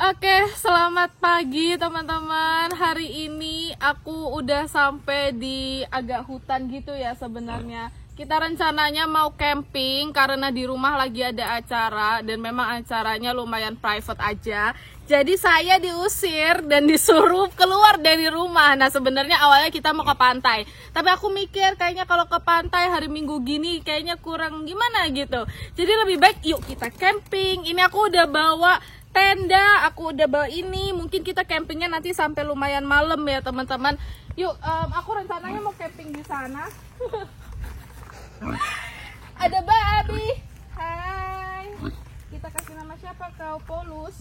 Oke, selamat pagi teman-teman. Hari ini aku udah sampai di agak hutan gitu ya sebenarnya. Kita rencananya mau camping karena di rumah lagi ada acara dan memang acaranya lumayan private aja. Jadi saya diusir dan disuruh keluar dari rumah. Nah sebenarnya awalnya kita mau ke pantai, tapi aku mikir kayaknya kalau ke pantai hari Minggu gini kayaknya kurang gimana gitu. Jadi lebih baik yuk kita camping. Ini aku udah bawa tenda, aku udah bawa ini. Mungkin kita campingnya nanti sampai lumayan malam ya teman-teman. Yuk, aku rencananya mau camping di sana. Ada babi. Hai. Kita kasih nama siapa kau? Polus.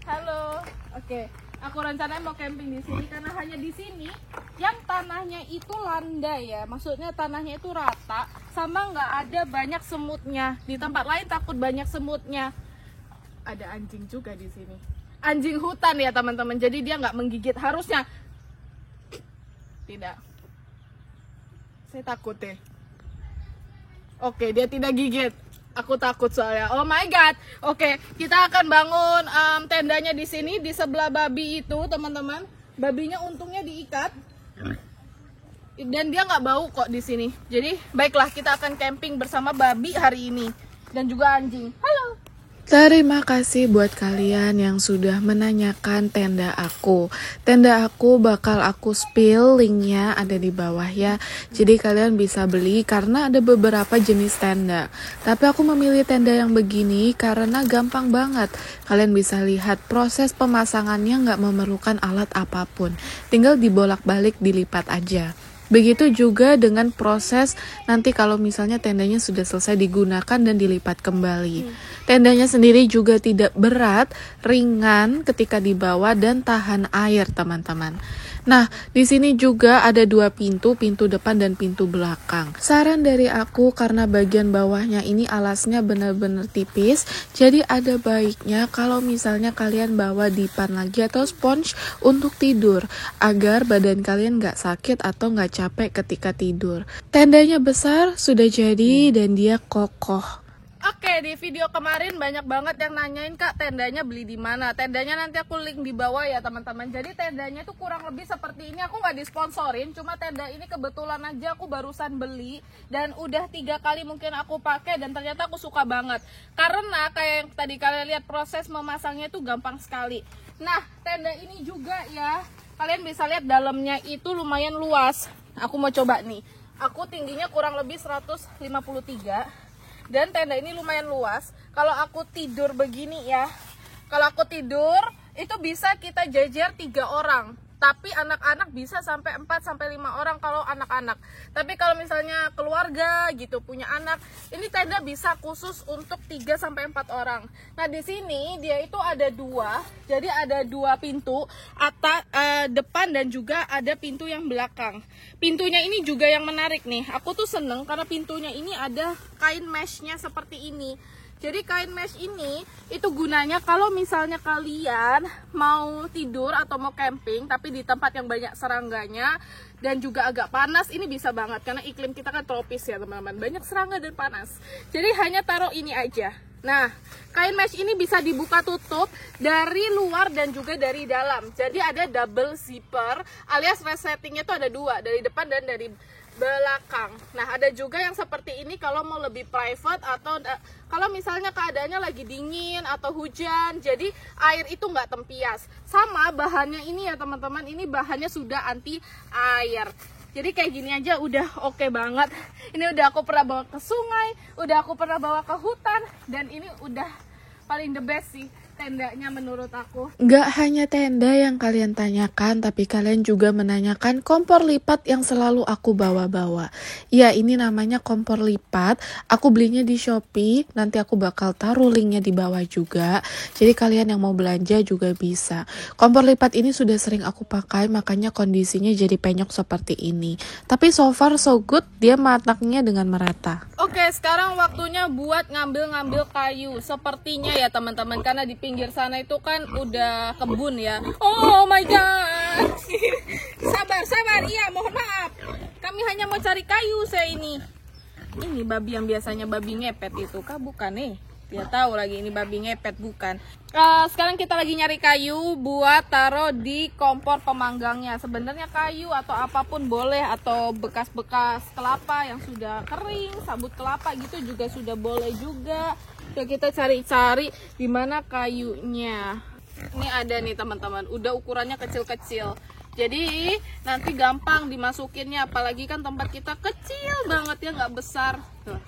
Halo. Oke. Aku rencananya mau camping di sini karena hanya di sini yang tanahnya itu landai ya. Maksudnya tanahnya itu rata sama nggak ada banyak semutnya. Di tempat lain takut banyak semutnya. Ada anjing juga di sini. Anjing hutan ya teman-teman. Jadi dia nggak menggigit harusnya. Tidak. Saya takut deh. Oke, dia tidak gigit. Aku takut soalnya. Oh my god. Oke, kita akan bangun tendanya di sini di sebelah babi itu teman-teman. Babinya untungnya diikat. Dan dia nggak bau kok di sini. Jadi baiklah kita akan camping bersama babi hari ini dan juga anjing. Halo. Terima kasih buat kalian yang sudah menanyakan tenda aku. Tenda aku bakal aku spill, linknya ada di bawah ya. Jadi kalian bisa beli karena ada beberapa jenis tenda. Tapi aku memilih tenda yang begini karena gampang banget. Kalian bisa lihat proses pemasangannya nggak memerlukan alat apapun. Tinggal dibolak-balik, dilipat aja. Begitu juga dengan proses nanti kalau misalnya tendanya sudah selesai digunakan dan dilipat kembali. Tendanya sendiri juga tidak berat, ringan ketika dibawa dan tahan air teman-teman. Nah, di sini juga ada dua pintu depan dan pintu belakang. Saran dari aku karena bagian bawahnya ini alasnya benar-benar tipis, jadi ada baiknya kalau misalnya kalian bawa dipan lagi atau sponge untuk tidur, agar badan kalian nggak sakit atau nggak capek ketika tidur. Tendanya besar, sudah jadi dan dia kokoh. Oke, di video kemarin banyak banget yang nanyain Kak tendanya beli di mana. Tendanya nanti aku link di bawah ya teman-teman. Jadi tendanya itu kurang lebih seperti ini. Aku nggak disponsorin, cuma tenda ini kebetulan aja aku barusan beli dan udah 3 kali mungkin aku pakai dan ternyata aku suka banget. Karena kayak yang tadi kalian lihat proses memasangnya itu gampang sekali. Nah, tenda ini juga ya. Kalian bisa lihat dalamnya itu lumayan luas. Aku mau coba nih. Aku tingginya kurang lebih 153. Dan tenda ini lumayan luas. Kalau aku tidur begini ya, kalau aku tidur itu bisa kita jajar 3 orang. Tapi anak-anak bisa sampai 4-5 orang kalau anak-anak. Tapi kalau misalnya keluarga gitu punya anak, ini tenda bisa khusus untuk 3-4 orang. Nah di sini dia itu ada 2, jadi ada 2 pintu, atas, depan dan juga ada pintu yang belakang. Pintunya ini juga yang menarik nih. Aku tuh seneng karena pintunya ini ada kain meshnya seperti ini. Jadi kain mesh ini itu gunanya kalau misalnya kalian mau tidur atau mau camping tapi di tempat yang banyak serangganya dan juga agak panas, ini bisa banget karena iklim kita kan tropis ya teman-teman, banyak serangga dan panas. Jadi hanya taruh ini aja. Nah, kain mesh ini bisa dibuka tutup dari luar dan juga dari dalam. Jadi ada double zipper alias resettingnya itu ada 2, dari depan dan dari belakang. Nah ada juga yang seperti ini kalau mau lebih private atau kalau misalnya keadaannya lagi dingin atau hujan, jadi air itu nggak tempias. Sama bahannya ini ya teman-teman, ini bahannya sudah anti air. Jadi kayak gini aja udah oke banget. Ini udah aku pernah bawa ke sungai, udah aku pernah bawa ke hutan, dan ini udah paling the best sih tendanya menurut aku. Gak hanya tenda yang kalian tanyakan, tapi kalian juga menanyakan kompor lipat yang selalu aku bawa-bawa. Ya, ini namanya kompor lipat. Aku belinya di Shopee, nanti aku bakal taruh linknya di bawah juga. Jadi kalian yang mau belanja juga bisa. Kompor lipat ini sudah sering aku pakai, makanya kondisinya jadi penyok seperti ini. Tapi so far so good, dia matangnya dengan merata. Oke, sekarang waktunya buat ngambil-ngambil kayu. Sepertinya ya teman-teman, karena di pinggir sana itu kan udah kebun ya. Oh my god. Sabar, iya mohon maaf. Kami hanya mau cari kayu saya ini. Ini babi yang biasanya babi ngepet itu kah? Bukan nih. Dia tahu lagi ini babi ngepet bukan. Sekarang kita lagi nyari kayu buat taruh di kompor pemanggangnya. Sebenarnya kayu atau apapun boleh, atau bekas-bekas kelapa yang sudah kering, sabut kelapa gitu juga sudah boleh juga. Coba kita cari-cari di mana kayunya. Ini ada nih teman-teman, udah ukurannya kecil-kecil. Jadi nanti gampang dimasukinnya, apalagi kan tempat kita kecil banget ya, nggak besar. Tuh.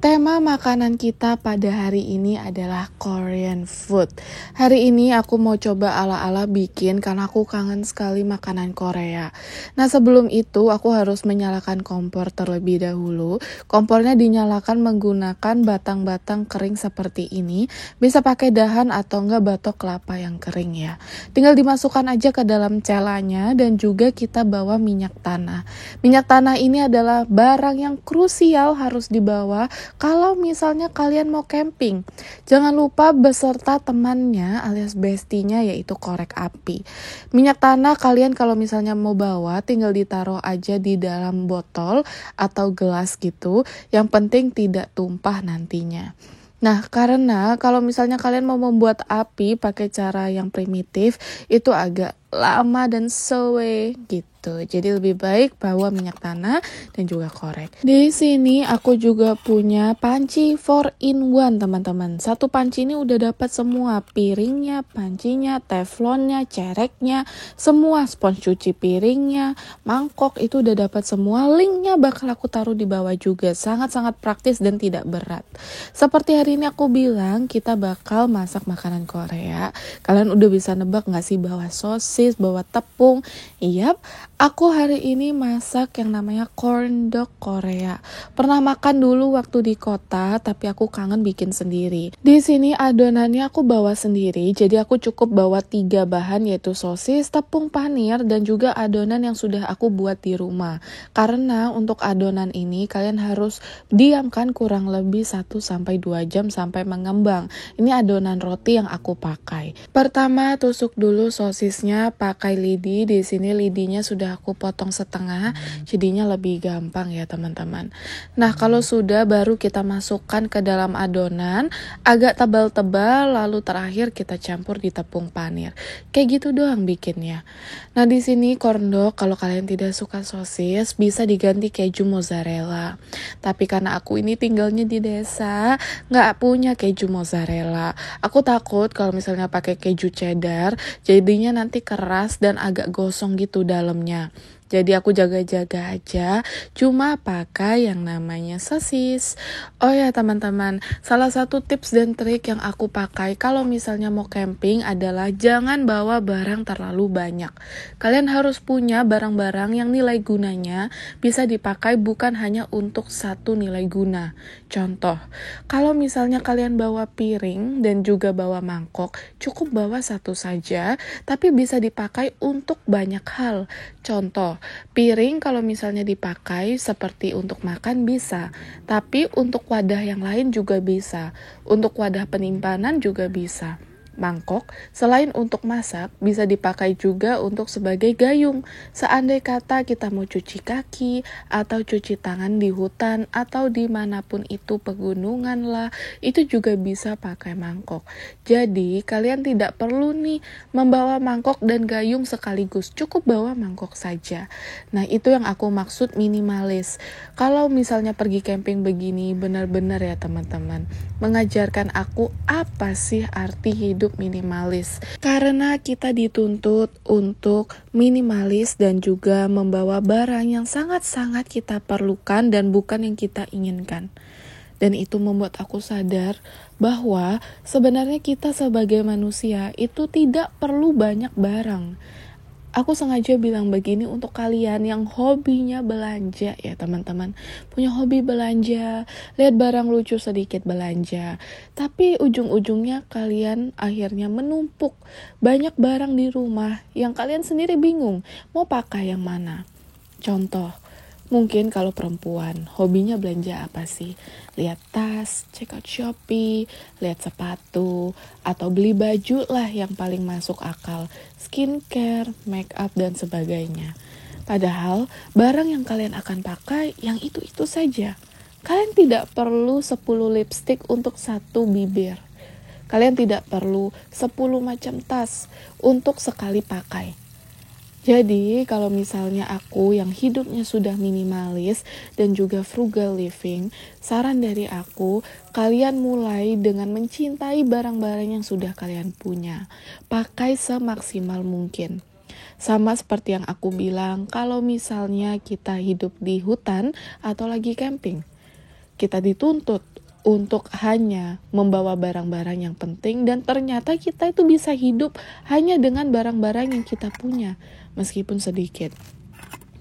Tema makanan kita pada hari ini adalah Korean food. Hari ini aku mau coba ala-ala bikin karena aku kangen sekali makanan Korea. Nah, sebelum itu aku harus menyalakan kompor terlebih dahulu. Kompornya dinyalakan menggunakan batang-batang kering seperti ini. Bisa pakai dahan atau enggak batok kelapa yang kering ya. Tinggal dimasukkan aja ke dalam celanya, dan juga kita bawa minyak tanah. Minyak tanah ini adalah barang yang krusial harus dibawa kalau misalnya kalian mau camping. Jangan lupa beserta temannya alias bestinya, yaitu korek api. Minyak tanah kalian kalau misalnya mau bawa tinggal ditaruh aja di dalam botol atau gelas gitu. Yang penting tidak tumpah nantinya. Nah, karena kalau misalnya kalian mau membuat api pakai cara yang primitif, itu agak lama dan suwe gitu. Jadi lebih baik bawa minyak tanah dan juga korek. Di sini aku juga punya panci 4-in-1 teman-teman. Satu panci ini udah dapat semua, piringnya, pancinya, teflonnya, cereknya, semua, spons cuci piringnya, mangkok itu udah dapat semua. Linknya bakal aku taruh di bawah juga. Sangat-sangat praktis dan tidak berat. Seperti hari ini aku bilang, kita bakal masak makanan Korea. Kalian udah bisa nebak gak sih bawa sosis, bawa tepung? Iyap, aku hari ini masak yang namanya corn dog Korea. Pernah makan dulu waktu di kota, tapi aku kangen bikin sendiri. Di sini adonannya aku bawa sendiri, jadi aku cukup bawa 3 bahan, yaitu sosis, tepung panir, dan juga adonan yang sudah aku buat di rumah. Karena untuk adonan ini kalian harus diamkan kurang lebih 1-2 jam sampai mengembang. Ini adonan roti yang aku pakai. Pertama, tusuk dulu sosisnya pakai lidi. Di sini lidinya sudah aku potong setengah, jadinya lebih gampang ya teman-teman. Nah, kalau sudah baru kita masukkan ke dalam adonan agak tebal-tebal, lalu terakhir kita campur di tepung panir. Kayak gitu doang bikinnya. Nah, di sini corn dog kalau kalian tidak suka sosis bisa diganti keju mozzarella. Tapi karena aku ini tinggalnya di desa, nggak punya keju mozzarella. Aku takut kalau misalnya pakai keju cheddar, jadinya nanti keras dan agak gosong gitu dalamnya. Jadi aku jaga-jaga aja, cuma pakai yang namanya sosis. Oh ya teman-teman, salah satu tips dan trik yang aku pakai kalau misalnya mau camping adalah jangan bawa barang terlalu banyak. Kalian harus punya barang-barang yang nilai gunanya bisa dipakai bukan hanya untuk satu nilai guna. Contoh, kalau misalnya kalian bawa piring dan juga bawa mangkok, cukup bawa satu saja, tapi bisa dipakai untuk banyak hal. Contoh, piring kalau misalnya dipakai seperti untuk makan bisa, tapi untuk wadah yang lain juga bisa, untuk wadah penyimpanan juga bisa. Mangkok, selain untuk masak, bisa dipakai juga untuk sebagai gayung. Seandai kata kita mau cuci kaki, atau cuci tangan di hutan, atau dimanapun itu pegunungan lah, itu juga bisa pakai mangkok. Jadi, kalian tidak perlu nih membawa mangkok dan gayung sekaligus, cukup bawa mangkok saja. Nah, itu yang aku maksud minimalis. Kalau misalnya pergi camping begini, benar-benar ya teman-teman, mengajarkan aku apa sih arti hidup minimalis. Karena kita dituntut untuk minimalis dan juga membawa barang yang sangat-sangat kita perlukan dan bukan yang kita inginkan. Dan itu membuat aku sadar bahwa sebenarnya kita sebagai manusia itu tidak perlu banyak barang. Aku sengaja bilang begini untuk kalian yang hobinya belanja ya teman-teman. Punya hobi belanja, lihat barang lucu sedikit belanja. Tapi ujung-ujungnya kalian akhirnya menumpuk banyak barang di rumah yang kalian sendiri bingung mau pakai yang mana. Contoh, mungkin kalau perempuan, hobinya belanja apa sih? Lihat tas, check out Shopee, lihat sepatu, atau beli baju lah yang paling masuk akal, skincare, make up, dan sebagainya. Padahal, barang yang kalian akan pakai yang itu-itu saja. Kalian tidak perlu 10 lipstick untuk satu bibir. Kalian tidak perlu 10 macam tas untuk sekali pakai. Jadi kalau misalnya aku yang hidupnya sudah minimalis dan juga frugal living, saran dari aku, kalian mulai dengan mencintai barang-barang yang sudah kalian punya. Pakai semaksimal mungkin. Sama seperti yang aku bilang, kalau misalnya kita hidup di hutan atau lagi camping, kita dituntut untuk hanya membawa barang-barang yang penting, dan ternyata kita itu bisa hidup hanya dengan barang-barang yang kita punya, meskipun sedikit.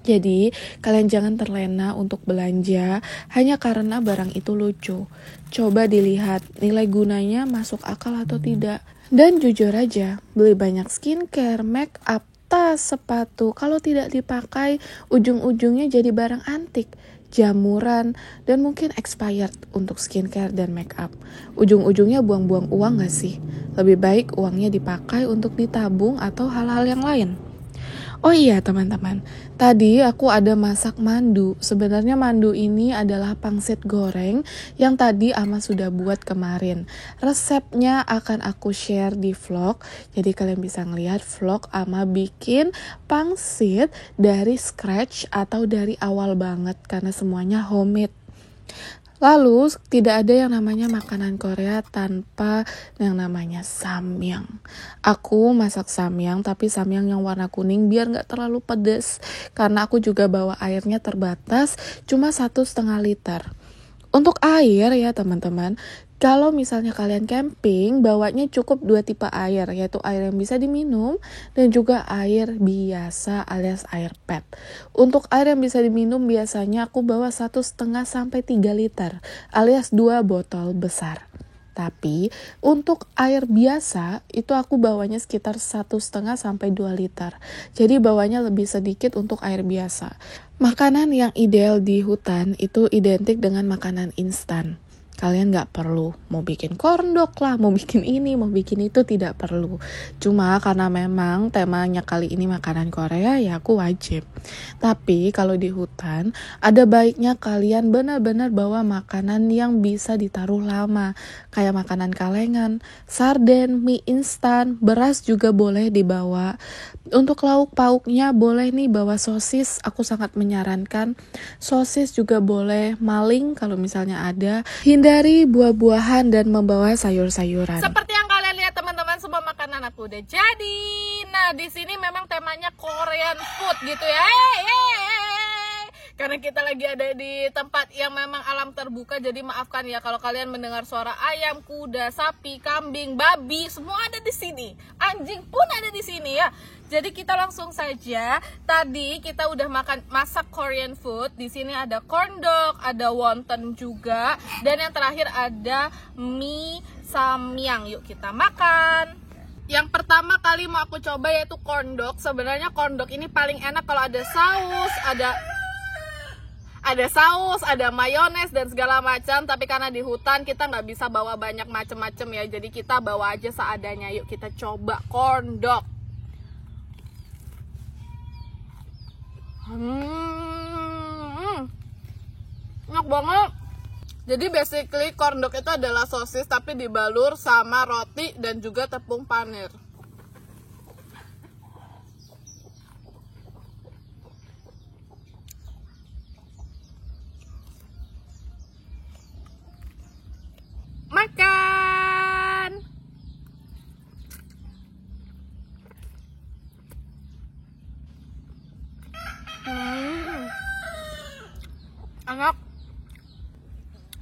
Jadi, kalian jangan terlena untuk belanja hanya karena barang itu lucu. Coba dilihat nilai gunanya masuk akal atau tidak. Dan jujur aja, beli banyak skincare, make up, tas, sepatu, kalau tidak dipakai, ujung-ujungnya jadi barang antik, jamuran, dan mungkin expired untuk skincare dan make up. Ujung-ujungnya buang-buang uang gak sih? Lebih baik uangnya dipakai untuk ditabung atau hal-hal yang lain. Oh iya teman-teman, tadi aku ada masak mandu. Sebenarnya mandu ini adalah pangsit goreng yang tadi Ama sudah buat kemarin. Resepnya akan aku share di vlog, jadi kalian bisa ngelihat vlog Ama bikin pangsit dari scratch atau dari awal banget karena semuanya homemade. Lalu tidak ada yang namanya makanan Korea tanpa yang namanya samyang. Aku masak samyang, tapi samyang yang warna kuning biar gak terlalu pedas. Karena aku juga bawa airnya terbatas, cuma 1,5 liter. Untuk air ya teman-teman, kalau misalnya kalian camping, bawanya cukup 2 tipe air, yaitu air yang bisa diminum dan juga air biasa alias air pet. Untuk air yang bisa diminum biasanya aku bawa 1,5 sampai 3 liter alias 2 botol besar. Tapi untuk air biasa itu aku bawanya sekitar 1,5 sampai 2 liter. Jadi bawanya lebih sedikit untuk air biasa. Makanan yang ideal di hutan itu identik dengan makanan instan. Kalian gak perlu mau bikin corn dog lah, mau bikin ini, mau bikin itu, tidak perlu. Cuma karena memang temanya kali ini makanan Korea, ya aku wajib. Tapi kalau di hutan, ada baiknya kalian benar-benar bawa makanan yang bisa ditaruh lama. Kayak makanan kalengan, sarden, mie instan, beras juga boleh dibawa. Untuk lauk pauknya boleh nih bawa sosis, aku sangat menyarankan. Sosis juga boleh, maling kalau misalnya ada. Hindari buah-buahan dan membawa sayur-sayuran. Seperti yang kalian lihat teman-teman, semua makanan aku udah jadi. Nah, di sini memang temanya Korean food gitu ya. Karena kita lagi ada di tempat yang memang alam terbuka, jadi maafkan ya kalau kalian mendengar suara ayam, kuda, sapi, kambing, babi, semua ada di sini. Anjing pun ada di sini ya. Jadi kita langsung saja. Tadi kita udah masak Korean food. Di sini ada corn dog, ada wonton juga, dan yang terakhir ada mie samyang. Yuk kita makan. Yang pertama kali mau aku coba yaitu corn dog. Sebenarnya corn dog ini paling enak kalau ada saus, ada saus, ada mayones dan segala macam. Tapi karena di hutan kita nggak bisa bawa banyak macam-macam ya, jadi kita bawa aja seadanya. Yuk kita coba corn dog. Enak banget. Jadi basically corn dog itu adalah sosis tapi dibalur sama roti dan juga tepung panir. Makan. Enak.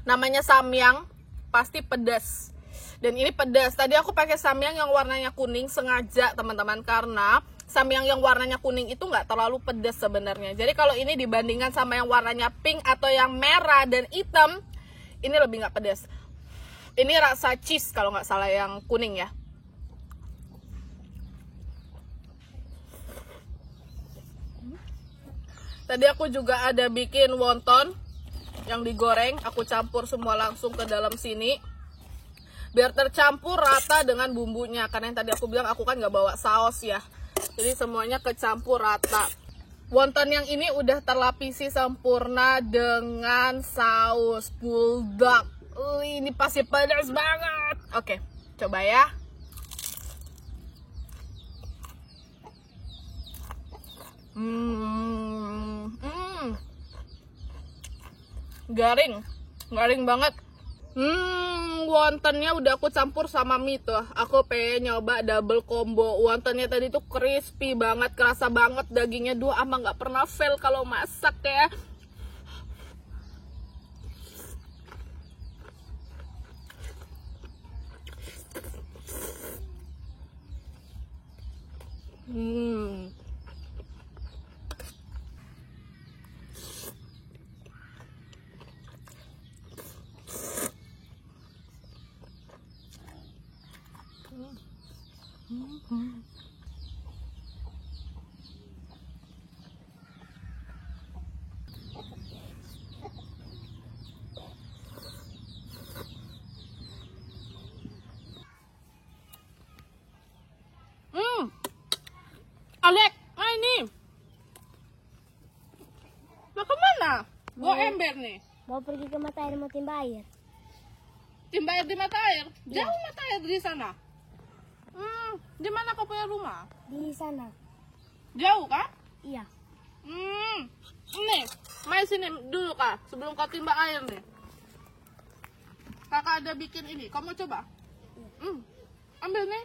Namanya samyang, pasti pedas. Dan ini pedas. Tadi aku pakai samyang yang warnanya kuning sengaja teman-teman, karena samyang yang warnanya kuning itu nggak terlalu pedas sebenarnya. Jadi kalau ini dibandingkan sama yang warnanya pink atau yang merah dan hitam, ini lebih nggak pedas. Ini rasa cheese kalau nggak salah yang kuning ya. Tadi aku juga ada bikin wonton yang digoreng, aku campur semua langsung ke dalam sini biar tercampur rata dengan bumbunya. Karena yang tadi aku bilang aku kan nggak bawa saus ya, jadi semuanya kecampur rata. Wonton yang ini udah terlapisi sempurna dengan saus bulldog. Ini pasti pedas banget. Oke, coba ya. Garing banget. Wontonnya udah aku campur sama mie tuh. Aku pengen nyoba double combo. Wontonnya tadi tuh crispy banget, kerasa banget dagingnya. Dua ama nggak pernah fail kalau masak ya. Alek, ini. Mau kemana? Gua ember nih. Mau pergi ke mata air, mau timba air. Timba air di mata air? Jauh mata air di sana. Di mana kau punya rumah? Di sana. Jauh kah? Iya. Nih, main sini dulu kak, sebelum kau timba air nih. Kakak ada bikin ini, kamu coba? Ambil nih.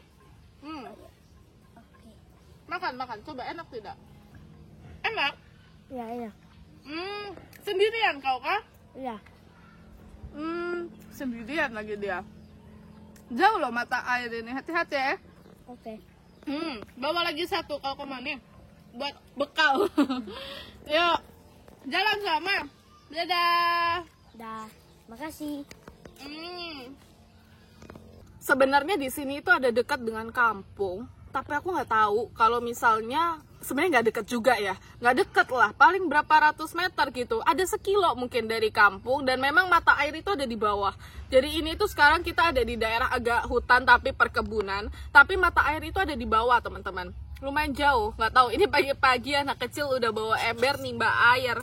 Makan, coba enak tidak? Enak? Iya, iya. Sendirian kau kah? Iya. Sendirian lagi dia. Jauh loh mata air ini, hati-hati ya. Oke. Bawa lagi satu kalau kemana buat bekal. Yuk, jalan sama. Dadah. Dah. Makasih. Sebenarnya di sini itu ada dekat dengan kampung, tapi aku nggak tahu kalau misalnya sebenarnya nggak dekat juga ya, nggak dekat lah, paling berapa ratus meter gitu, ada sekilo mungkin dari kampung, dan memang mata air itu ada di bawah. Jadi ini tuh sekarang kita ada di daerah agak hutan tapi perkebunan, tapi mata air itu ada di bawah teman-teman, lumayan jauh. Nggak tahu ini pagi-pagi anak kecil udah bawa ember nimba air.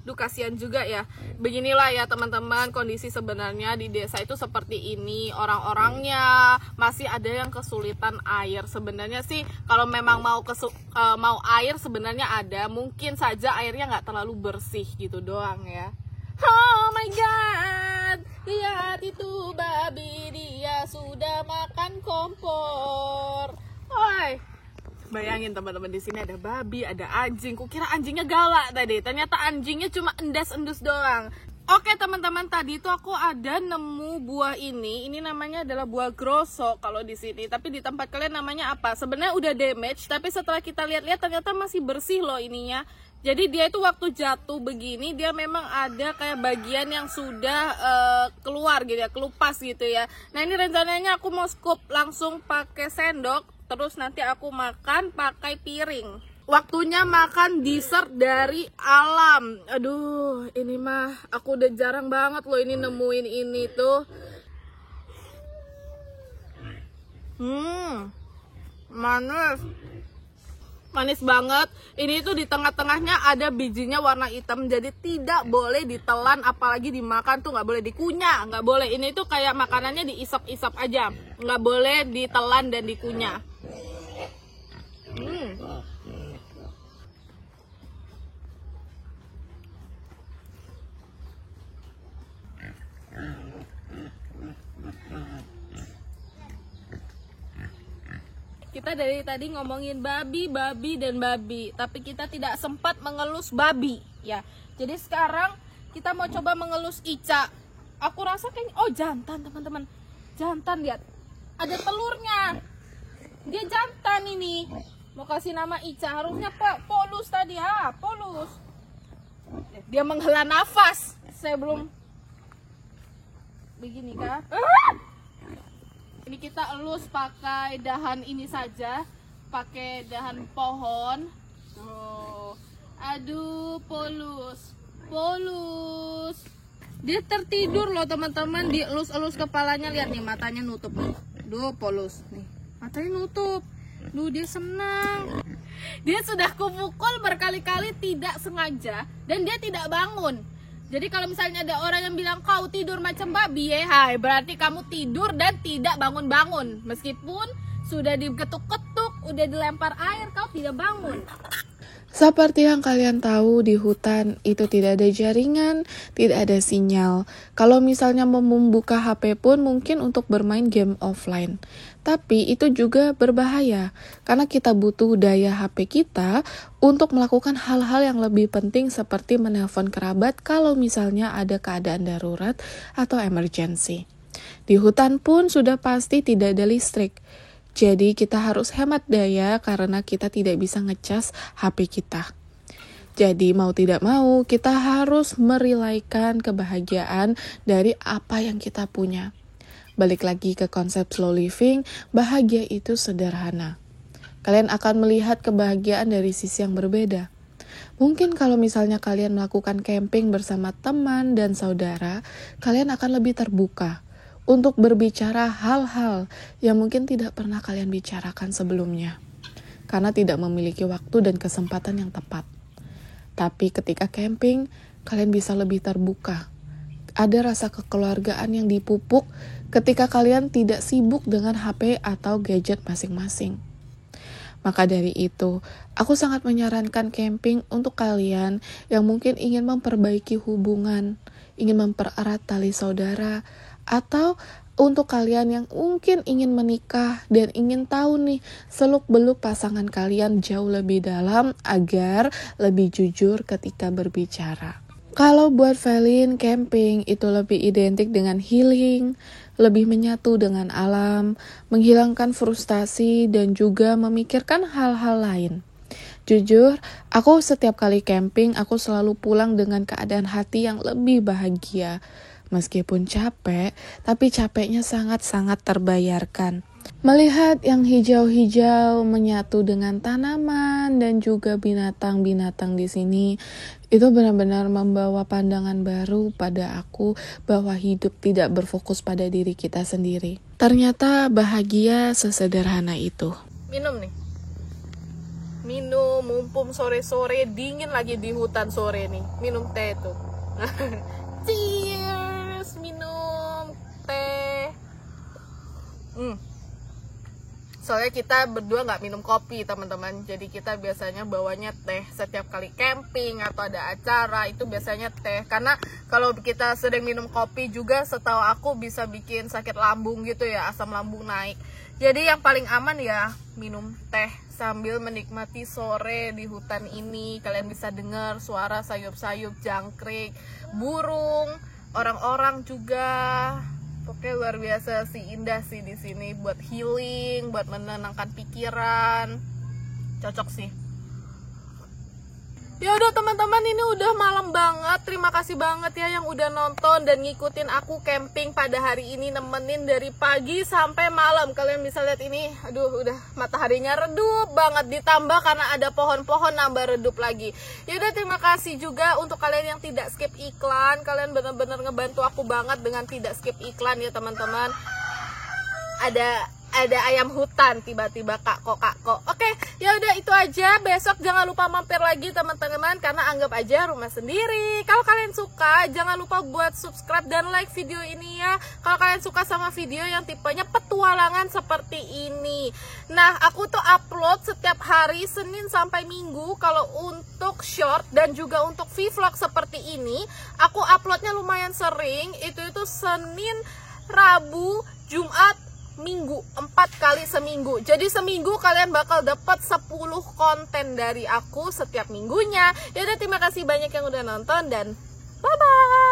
Duh, kasihan juga ya. Beginilah ya teman-teman, kondisi sebenarnya di desa itu seperti ini. Orang-orangnya masih ada yang kesulitan air. Sebenarnya sih kalau memang mau air sebenarnya ada. Mungkin saja airnya nggak terlalu bersih gitu doang ya. Oh my god, lihat itu babi, dia sudah makan kompor. Oi. Bayangin teman-teman, di sini ada babi, ada anjing. Kukira anjingnya galak tadi, ternyata anjingnya cuma endas-endus doang. Oke teman-teman, tadi itu aku ada nemu buah ini. Ini namanya adalah buah grosso kalau di sini. Tapi di tempat kalian namanya apa? Sebenarnya udah damage, tapi setelah kita lihat-lihat ternyata masih bersih loh ininya. Jadi dia itu waktu jatuh begini, dia memang ada kayak bagian yang sudah keluar gitu ya, kelupas gitu ya. Nah ini rencananya aku mau scoop langsung pakai sendok. Terus nanti aku makan pakai piring. Waktunya makan dessert dari alam. Aduh, ini mah aku udah jarang banget loh ini nemuin ini tuh. Manis banget. Ini tuh di tengah-tengahnya ada bijinya warna hitam. Jadi tidak boleh ditelan, apalagi dimakan tuh nggak boleh dikunyah. Nggak boleh. Ini tuh kayak makanannya diisap-isap aja. Nggak boleh ditelan dan dikunyah. Kita dari tadi ngomongin babi, tapi kita tidak sempat mengelus babi ya. Jadi sekarang kita mau coba mengelus Ica. Aku rasa kayaknya, oh jantan teman-teman, jantan, lihat ada telurnya. Dia jantan ini. Mau kasih nama Ica, harusnya Polus tadi ya, Polus. Dia menghela nafas. Saya belum begini kah? Ini kita elus pakai dahan ini saja, pakai dahan pohon. Oh, aduh, Polus. Dia tertidur loh teman-teman, dielus-elus kepalanya, lihat nih matanya nutup nih. Duh, Polus nih, matanya nutup. Duh, dia senang. Dia sudah kupukul berkali-kali tidak sengaja dan dia tidak bangun. Jadi kalau misalnya ada orang yang bilang kau tidur macam babi ya, hai, berarti kamu tidur dan tidak bangun-bangun. Meskipun sudah diketuk-ketuk, udah dilempar air, kau tidak bangun. Seperti yang kalian tahu, di hutan itu tidak ada jaringan, tidak ada sinyal. Kalau misalnya mau membuka HP pun mungkin untuk bermain game offline. Tapi itu juga berbahaya, karena kita butuh daya HP kita untuk melakukan hal-hal yang lebih penting seperti menelpon kerabat kalau misalnya ada keadaan darurat atau emergency. Di hutan pun sudah pasti tidak ada listrik. Jadi kita harus hemat daya karena kita tidak bisa ngecas HP kita. Jadi mau tidak mau kita harus merelaikan kebahagiaan dari apa yang kita punya. Balik lagi ke konsep slow living, bahagia itu sederhana. Kalian akan melihat kebahagiaan dari sisi yang berbeda. Mungkin kalau misalnya kalian melakukan camping bersama teman dan saudara, kalian akan lebih terbuka untuk berbicara hal-hal yang mungkin tidak pernah kalian bicarakan sebelumnya, karena tidak memiliki waktu dan kesempatan yang tepat. Tapi ketika camping, kalian bisa lebih terbuka. Ada rasa kekeluargaan yang dipupuk ketika kalian tidak sibuk dengan HP atau gadget masing-masing. Maka dari itu, aku sangat menyarankan camping untuk kalian yang mungkin ingin memperbaiki hubungan, ingin mempererat tali saudara, atau untuk kalian yang mungkin ingin menikah dan ingin tahu nih seluk-beluk pasangan kalian jauh lebih dalam agar lebih jujur ketika berbicara. Kalau buat Velin, camping itu lebih identik dengan healing, lebih menyatu dengan alam, menghilangkan frustasi dan juga memikirkan hal-hal lain. Jujur, aku setiap kali camping aku selalu pulang dengan keadaan hati yang lebih bahagia. Meskipun capek, tapi capeknya sangat-sangat terbayarkan. Melihat yang hijau-hijau menyatu dengan tanaman dan juga binatang-binatang di sini, itu benar-benar membawa pandangan baru pada aku bahwa hidup tidak berfokus pada diri kita sendiri. Ternyata bahagia sesederhana itu. Minum nih. Minum, mumpung sore-sore, dingin lagi di hutan sore nih. Minum teh tuh. Cheers, minum teh. Soalnya kita berdua nggak minum kopi teman-teman, jadi kita biasanya bawanya teh setiap kali camping atau ada acara itu biasanya teh. Karena kalau kita sering minum kopi juga setahu aku bisa bikin sakit lambung gitu ya, asam lambung naik. Jadi yang paling aman ya minum teh sambil menikmati sore di hutan ini. Kalian bisa dengar suara sayup-sayup jangkrik, burung, orang-orang juga. Pokoknya luar biasa sih, indah sih di sini buat healing, buat menenangkan pikiran. Cocok sih. Ya udah teman-teman, ini udah malam banget. Terima kasih banget ya yang udah nonton dan ngikutin aku camping pada hari ini, nemenin dari pagi sampai malam. Kalian bisa lihat ini, aduh udah mataharinya redup banget, ditambah karena ada pohon-pohon nambah redup lagi. Ya udah, terima kasih juga untuk kalian yang tidak skip iklan. Kalian benar-benar ngebantu aku banget dengan tidak skip iklan ya teman-teman. Ada ayam hutan tiba-tiba kak kok. Oke, ya udah itu aja. Besok jangan lupa mampir lagi teman-teman, karena anggap aja rumah sendiri. Kalau kalian suka jangan lupa buat subscribe dan like video ini ya. Kalau kalian suka sama video yang tipenya petualangan seperti ini. Nah, aku tuh upload setiap hari Senin sampai Minggu. Kalau untuk short dan juga untuk vlog seperti ini, aku uploadnya lumayan sering. Itu Senin, Rabu, Jumat, Minggu, 4 kali seminggu. Jadi seminggu kalian bakal dapat 10 konten dari aku setiap minggunya. Ya udah, terima kasih banyak yang udah nonton dan bye bye.